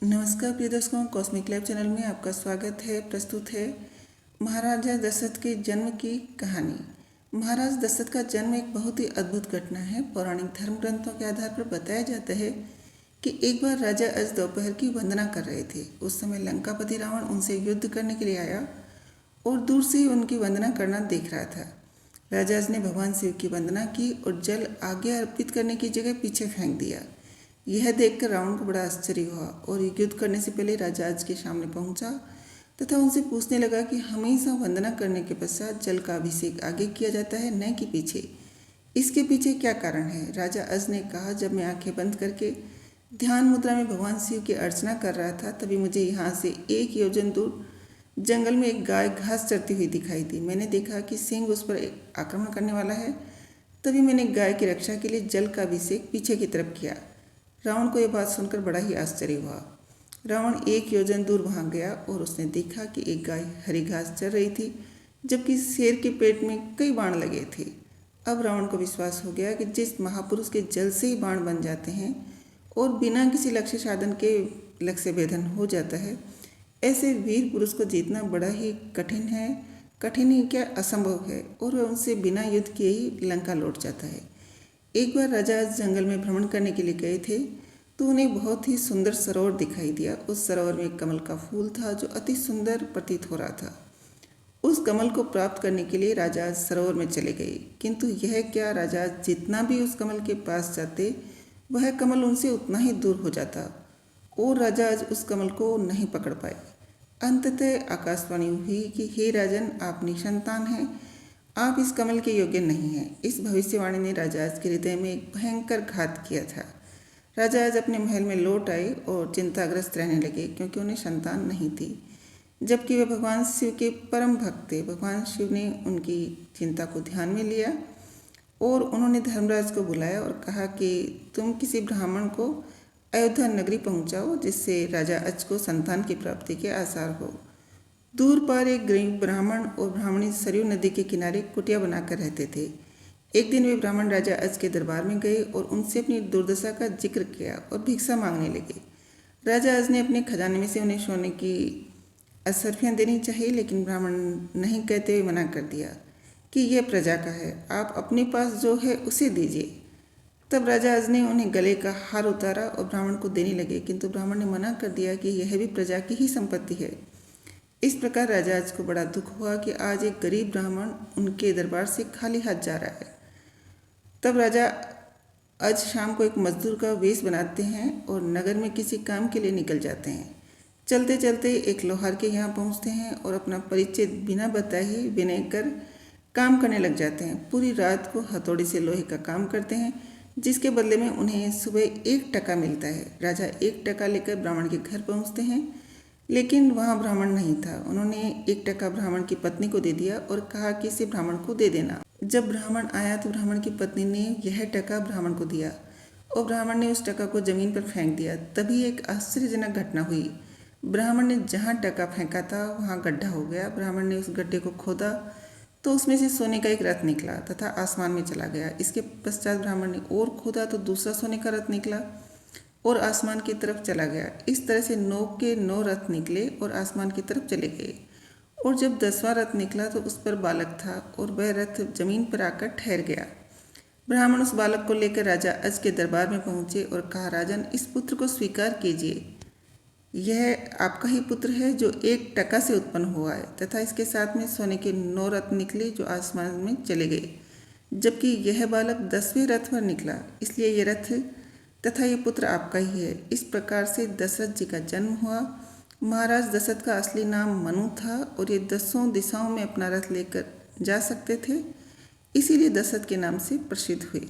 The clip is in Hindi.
नमस्कार प्रिय दर्शकों, कॉस्मिक लैब चैनल में आपका स्वागत है। प्रस्तुत है महाराजा दशरथ के जन्म की कहानी। महाराज दशरथ का जन्म एक बहुत ही अद्भुत घटना है। पौराणिक धर्म ग्रंथों के आधार पर बताया जाता है कि एक बार राजा अज दोपहर की वंदना कर रहे थे। उस समय लंकापति रावण उनसे युद्ध करने के लिए आया और दूर से ही उनकी वंदना करना देख रहा था। राजा अज ने भगवान शिव की वंदना की और जल आगे अर्पित करने की जगह पीछे फेंक दिया। यह देखकर रावण को बड़ा आश्चर्य हुआ और युद्ध करने से पहले राजा अज के सामने पहुंचा तथा उनसे पूछने लगा कि हमेशा वंदना करने के पश्चात जल का अभिषेक आगे किया जाता है, न कि पीछे। इसके पीछे क्या कारण है? राजा अज ने कहा, जब मैं आंखें बंद करके ध्यान मुद्रा में भगवान शिव की अर्चना कर रहा था तभी मुझे यहाँ से 1 योजन दूर जंगल में एक गाय घास चरती हुई दिखाई दी। मैंने देखा कि सिंह उस पर आक्रमण करने वाला है। तभी मैंने गाय की रक्षा के लिए जल का अभिषेक पीछे की तरफ किया। रावण को यह बात सुनकर बड़ा ही आश्चर्य हुआ। रावण 1 योजन दूर वहां गया और उसने देखा कि एक गाय हरी घास चर रही थी, जबकि शेर के पेट में कई बाण लगे थे। अब रावण को विश्वास हो गया कि जिस महापुरुष के जल से ही बाण बन जाते हैं और बिना किसी लक्ष्य साधन के लक्ष्य भेदन हो जाता है, ऐसे वीर पुरुष को जीतना बड़ा ही कठिन है। कठिन ही क्या, असंभव है। और वह उनसे बिना युद्ध किए ही लंका लौट जाता है। एक बार राजा जंगल में भ्रमण करने के लिए गए थे तो उन्हें बहुत ही सुंदर सरोवर दिखाई दिया। उस सरोवर में एक कमल का फूल था जो अति सुंदर प्रतीत हो रहा था। उस कमल को प्राप्त करने के लिए राजा सरोवर में चले गए, किंतु यह क्या, राजा जितना भी उस कमल के पास जाते वह कमल उनसे उतना ही दूर हो जाता और राजा आज उस कमल को नहीं पकड़ पाए। अंततः आकाशवाणी हुई कि हे राजन, आप निसंतान हैं, आप इस कमल के योग्य नहीं हैं। इस भविष्यवाणी ने राजा आज के हृदय में एक भयंकर घात किया था। राजा आज अपने महल में लौट आए और चिंताग्रस्त रहने लगे, क्योंकि उन्हें संतान नहीं थी, जबकि वे भगवान शिव के परम भक्त थे। भगवान शिव ने उनकी चिंता को ध्यान में लिया और उन्होंने धर्मराज को बुलाया और कहा कि तुम किसी ब्राह्मण को अयोध्या नगरी पहुंचाओ, जिससे राजा अज को संतान की प्राप्ति के आसार हो। दूर पर एक गरीब ब्राह्मण और ब्राह्मणी सरयू नदी के किनारे कुटिया बनाकर रहते थे। एक दिन वे ब्राह्मण राजा अज के दरबार में गए और उनसे अपनी दुर्दशा का जिक्र किया और भिक्षा मांगने लगे। राजा अज ने अपने खजाने में से उन्हें सोने की अशर्फियाँ देनी चाहिए, लेकिन ब्राह्मण नहीं कहते हुए मना कर दिया कि यह प्रजा का है, आप अपने पास जो है उसे दीजिए। तब राजा अज ने उन्हें गले का हार उतारा और ब्राह्मण को देने लगे, किंतु ब्राह्मण ने मना कर दिया कि यह भी प्रजा की ही संपत्ति है। इस प्रकार राजा अज को बड़ा दुख हुआ कि आज एक गरीब ब्राह्मण उनके दरबार से खाली हाथ जा रहा है। तब राजा अज शाम को एक मजदूर का वेश बनाते हैं और नगर में किसी काम के लिए निकल जाते हैं। चलते चलते एक लोहार के यहाँ पहुँचते हैं और अपना परिचय बिना बताए विनय कर काम करने लग जाते हैं। पूरी रात को हथौड़ी से लोहे का काम करते हैं, जिसके बदले में उन्हें सुबह 1 टका मिलता है। राजा 1 टका लेकर ब्राह्मण के घर पहुँचते हैं, लेकिन वहाँ ब्राह्मण नहीं था। उन्होंने 1 टका ब्राह्मण की पत्नी को दे दिया और कहा कि इसे ब्राह्मण को दे देना। जब ब्राह्मण आया तो ब्राह्मण की पत्नी ने यह टका ब्राह्मण को दिया और ब्राह्मण ने उस टका को जमीन पर फेंक दिया। तभी एक आश्चर्यजनक घटना हुई। ब्राह्मण ने जहाँ टका फेंका था वहाँ गड्ढा हो गया। ब्राह्मण ने उस गड्ढे को खोदा तो उसमें से सोने का एक रथ निकला तथा आसमान में चला गया। इसके पश्चात ब्राह्मण ने और खोदा तो दूसरा सोने का रथ निकला और आसमान की तरफ चला गया। इस तरह से 9 के 9 रथ निकले और आसमान की तरफ चले गए। और जब 10वां रथ निकला तो उस पर बालक था और वह रथ जमीन पर आकर ठहर गया। ब्राह्मण उस बालक को लेकर राजा अज के दरबार में पहुंचे और कहा, राजन, इस पुत्र को स्वीकार कीजिए। यह आपका ही पुत्र है जो 1 टका से उत्पन्न हुआ है, तथा इसके साथ में सोने के 9 रथ निकले जो आसमान में चले गए, जबकि यह बालक 10वें रथ पर निकला। इसलिए यह रथ तथा ये पुत्र आपका ही है। इस प्रकार से दशरथ जी का जन्म हुआ। महाराज दशरथ का असली नाम मनु था और ये 10 दिशाओं में अपना रथ लेकर जा सकते थे, इसीलिए दशरथ के नाम से प्रसिद्ध हुए।